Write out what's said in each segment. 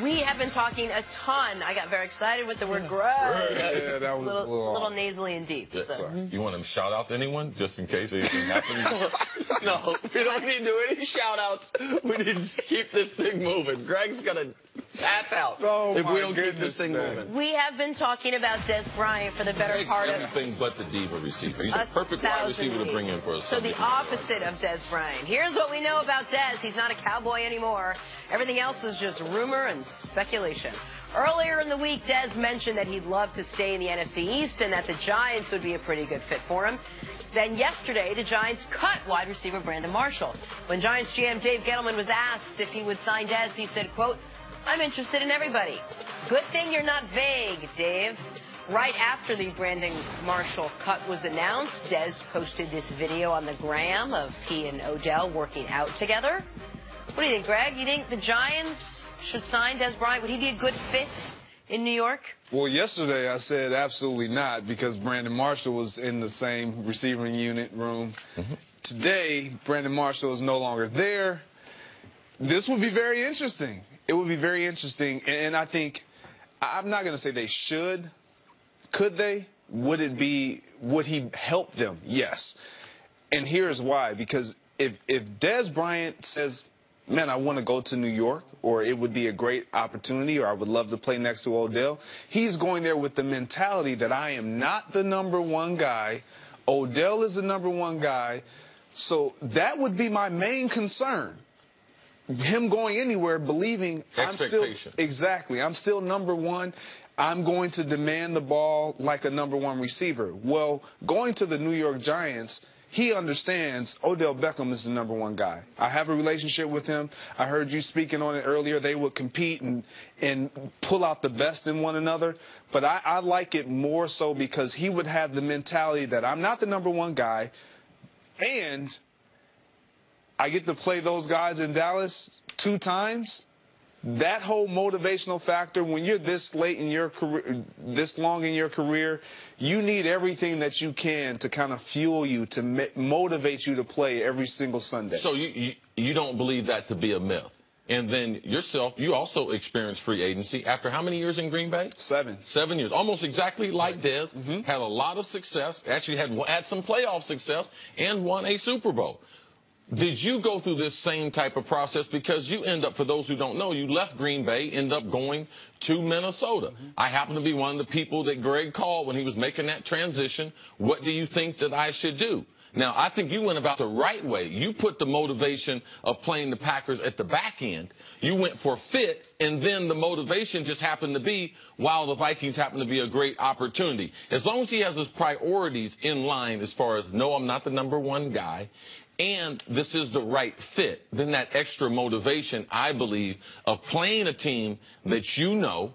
We have been talking a ton. I got very excited with the word Greg. Yeah, that was a little nasally and deep. Yeah, So. You want to shout out to anyone just in case anything happens? No, we don't need to do any shout outs. We need to keep this thing moving. Greg's going to pass out if we don't keep this thing moving. We have been talking about Dez Bryant for the better part of everything but the diva receiver. He's a perfect wide receiver to bring in for us. So the opposite of Dez Bryant. Here's what we know about Dez. He's not a Cowboy anymore. Everything else is just rumor and speculation. Earlier in the week, Dez mentioned that he'd love to stay in the NFC East and that the Giants would be a pretty good fit for him. Then yesterday, the Giants cut wide receiver Brandon Marshall. When Giants GM Dave Gettleman was asked if he would sign Dez, he said, quote, "I'm interested in everybody." Good thing you're not vague, Dave. Right after the Brandon Marshall cut was announced, Dez posted this video on the gram of he and Odell working out together. What do you think, Greg? You think the Giants should sign Dez Bryant? Would he be a good fit in New York? Well, yesterday I said absolutely not because Brandon Marshall was in the same receiving unit room. Today, Brandon Marshall is no longer there. This would be very interesting. It would be very interesting, and I think, I'm not going to say they should. Could they? Would he help them? Yes. And here's why. Because if Dez Bryant says, man, I want to go to New York, or it would be a great opportunity, or I would love to play next to Odell, he's going there with the mentality that I am not the #1 guy. Odell is the #1 guy. So that would be my main concern. Him going anywhere, believing I'm still #1. I'm going to demand the ball like a #1 receiver. Well, going to the New York Giants, he understands Odell Beckham is the #1 guy. I have a relationship with him. I heard you speaking on it earlier. They would compete and pull out the best in one another. But I like it more so because he would have the mentality that I'm not the #1 guy, and I get to play those guys in Dallas 2 times. That whole motivational factor, when you're this late in your career, this long in your career, you need everything that you can to kind of fuel you, to motivate you to play every single Sunday. So you don't believe that to be a myth? And then yourself, you also experienced free agency after how many years in Green Bay? 7. 7 years. Almost exactly like Dez. Had a lot of success. Actually had some playoff success and won a Super Bowl. Did you go through this same type of process? Because you end up, for those who don't know, you left Green Bay, end up going to Minnesota. I happen to be one of the people that Greg called when he was making that transition. What do you think that I should do? Now, I think you went about the right way. You put the motivation of playing the Packers at the back end. You went for fit, and then the motivation just happened to be, while the Vikings happen to be a great opportunity. As long as he has his priorities in line as far as, no, I'm not the #1 guy, and this is the right fit, then that extra motivation, I believe, of playing a team that you know,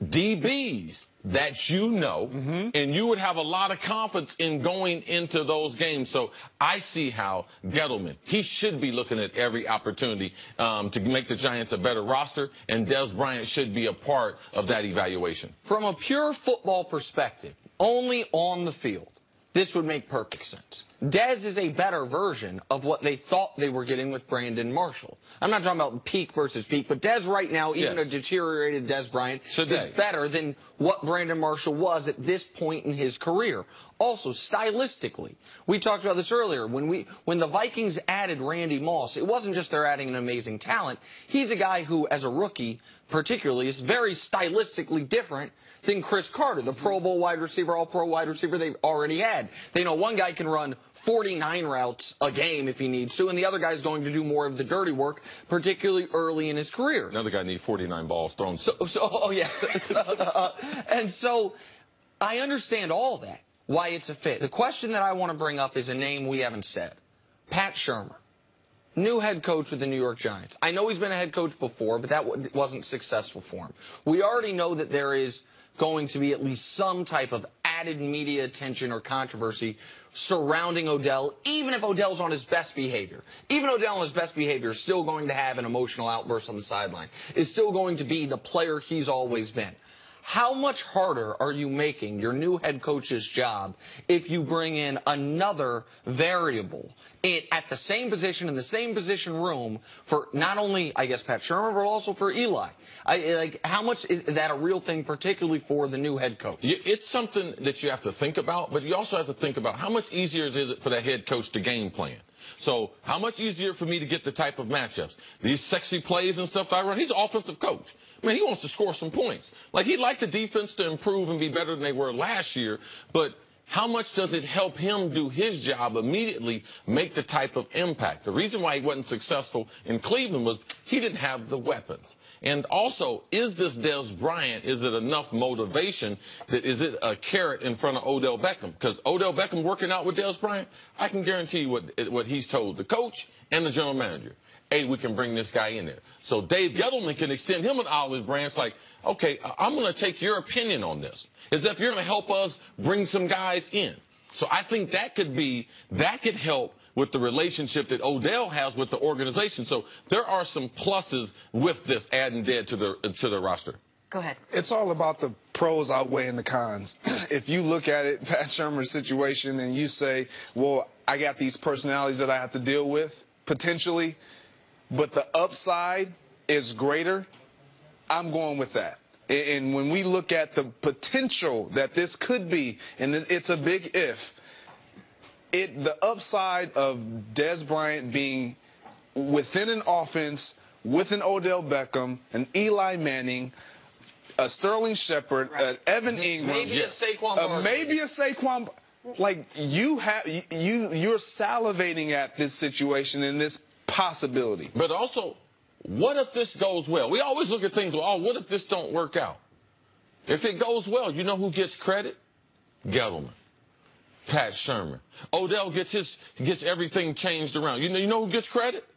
DBs that you know, and you would have a lot of confidence in going into those games. So I see how Gettleman, he should be looking at every opportunity to make the Giants a better roster, and Dez Bryant should be a part of that evaluation. From a pure football perspective, only on the field, this would make perfect sense. Dez is a better version of what they thought they were getting with Brandon Marshall. I'm not talking about peak versus peak, but Dez right now, even a deteriorated Dez Bryant, is better than what Brandon Marshall was at this point in his career. Also, stylistically, we talked about this earlier. When the Vikings added Randy Moss, it wasn't just they're adding an amazing talent. He's a guy who, as a rookie, particularly, is very stylistically different than Chris Carter, the Pro Bowl wide receiver, all-pro wide receiver they already had. They know one guy can run 49 routes a game if he needs to, and the other guy's going to do more of the dirty work, particularly early in his career. Another guy needs 49 balls thrown. And so I understand all that, why it's a fit. The question that I want to bring up is a name we haven't said. Pat Shurmur, new head coach with the New York Giants. I know he's been a head coach before, but that wasn't successful for him. We already know that there is going to be at least some type of added media attention or controversy surrounding Odell, even if Odell's on his best behavior. Even Odell on his best behavior is still going to have an emotional outburst on the sideline, is still going to be the player he's always been. how much harder are you making your new head coach's job if you bring in another variable at the same position in the same position room for not only, I guess, Pat Shermer, but also for Eli? How much is that a real thing, particularly for the new head coach? It's something that you have to think about, but you also have to think about how much easier is it for that head coach to game plan. So how much easier for me to get the type of matchups, these sexy plays and stuff that I run? He's an offensive coach. I mean, he wants to score some points. Like, he'd like the defense to improve and be better than they were last year, but how much does it help him do his job immediately, make the type of impact? The reason why he wasn't successful in Cleveland was he didn't have the weapons. And also, is this Dez Bryant, is it enough motivation? Is it a carrot in front of Odell Beckham? Because Odell Beckham working out with Dez Bryant, I can guarantee you what he's told the coach and the general manager. Hey, we can bring this guy in there. So Dave Gettleman can extend him an olive branch like, okay, I'm going to take your opinion on this, as if you're going to help us bring some guys in. So I think that could help with the relationship that Odell has with the organization. So there are some pluses with this adding Dez to the roster. Go ahead. It's all about the pros outweighing the cons. If you look at it, Pat Shermer's situation, and you say, well, I got these personalities that I have to deal with, potentially, but the upside is greater, I'm going with that. And when we look at the potential that this could be, and it's a big if, the upside of Dez Bryant being within an offense with an Odell Beckham, an Eli Manning, a Sterling Shepard, an Evan Ingram, maybe a Saquon. Like, you're salivating at this situation and this possibility. But also, what if this goes well? We always look at things, oh, what if this don't work out? If it goes well, you know who gets credit? Gettleman, Pat Shermer. Odell gets everything changed around. You know who gets credit?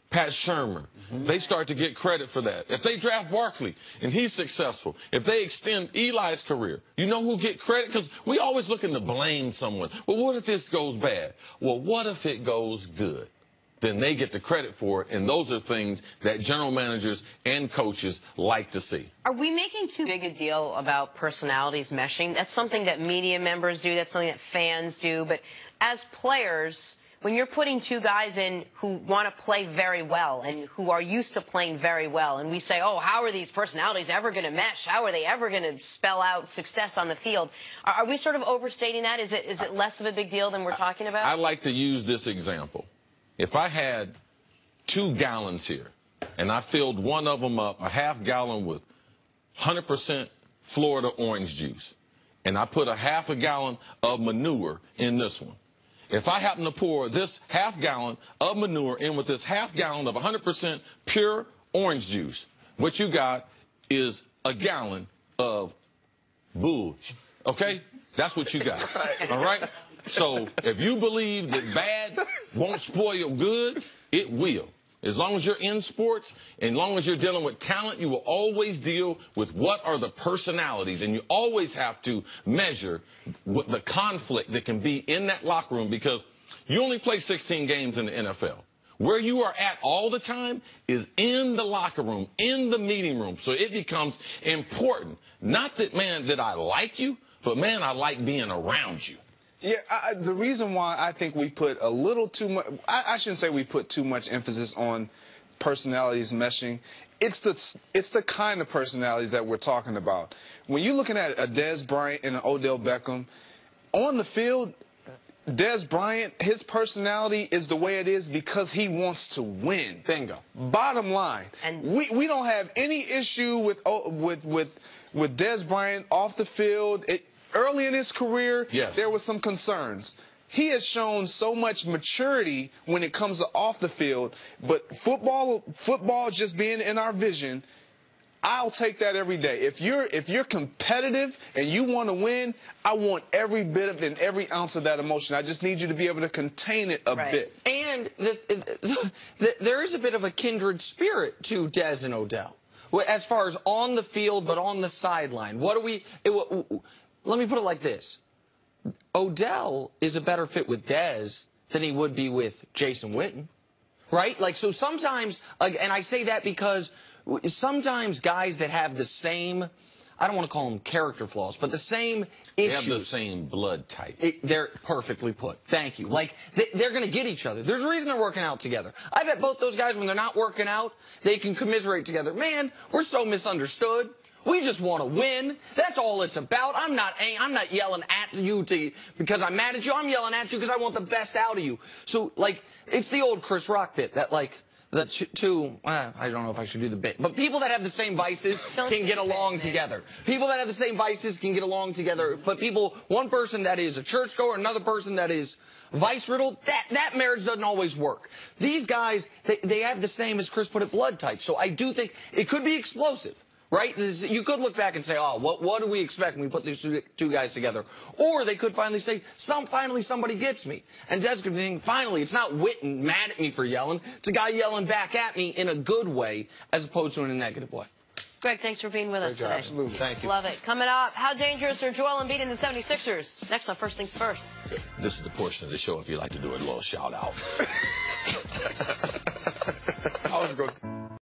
Pat Shermer. They start to get credit for that. If they draft Barkley and he's successful, if they extend Eli's career, you know who get credit? Because we always looking to blame someone. Well, what if this goes bad? Well, what if it goes good? Then they get the credit for it, and those are things that general managers and coaches like to see. Are we making too big a deal about personalities meshing? That's something that media members do. That's something that fans do. But as players, when you're putting two guys in who want to play very well and who are used to playing very well, and we say, oh, how are these personalities ever going to mesh? How are they ever going to spell out success on the field? Are we sort of overstating that? Is it less of a big deal than we're talking about? I like to use this example. If I had 2 gallons here and I filled one of them up, a half gallon with 100% Florida orange juice, and I put a half a gallon of manure in this one, if I happen to pour this half gallon of manure in with this half gallon of 100% pure orange juice, what you got is a gallon of booze. Okay? That's what you got. All right? So if you believe that bad won't spoil good, it will. As long as you're in sports, and as long as you're dealing with talent, you will always deal with what are the personalities, and you always have to measure what the conflict that can be in that locker room, because you only play 16 games in the NFL. Where you are at all the time is in the locker room, in the meeting room. So it becomes important. Not that, man, that I like you, but, man, I like being around you. Yeah, the reason why I think we put a little too much, I shouldn't say we put too much emphasis on personalities meshing. It's the kind of personalities that we're talking about. When you're looking at a Dez Bryant and an Odell Beckham, on the field, Dez Bryant, his personality is the way it is because he wants to win. Bingo. Bottom line. And we don't have any issue with Dez Bryant off the field. Early in his career, yes, there were some concerns. He has shown so much maturity when it comes to off the field, but football just being in our vision, I'll take that every day. If you're competitive and you want to win, I want every bit of and every ounce of that emotion. I just need you to be able to contain it a bit. And there is a bit of a kindred spirit to Dez and Odell, as far as on the field, but on the sideline. Let me put it like this. Odell is a better fit with Dez than he would be with Jason Witten, right? Like, so sometimes, and I say that because sometimes guys that have the same, I don't want to call them character flaws, but the same They issues. have the same blood type. They're perfectly put. Thank you. Like, they're going to get each other. There's a reason they're working out together. I bet both those guys, when they're not working out, they can commiserate together. Man, we're so misunderstood. We just want to win. That's all it's about. I'm not yelling at you because I'm mad at you. I'm yelling at you because I want the best out of you. So, like, it's the old Chris Rock bit that, like, I don't know if I should do the bit, but people that have the same vices can get along together. People that have the same vices can get along together, but one person that is a churchgoer, another person that is vice-riddled, that marriage doesn't always work. These guys, they have the same, as Chris put it, blood type. So I do think it could be explosive. Right? You could look back and say, oh, what do we expect when we put these two guys together? Or they could finally say, finally somebody gets me. And Des could think, finally, it's not Witten mad at me for yelling. It's a guy yelling back at me in a good way as opposed to in a negative way. Greg, thanks for being with us today. Absolutely. Thank you. Love it. Coming up, how dangerous are Joel Embiid and the 76ers? Next on First Things First. This is the portion of the show if you like to do a little shout out. I was going to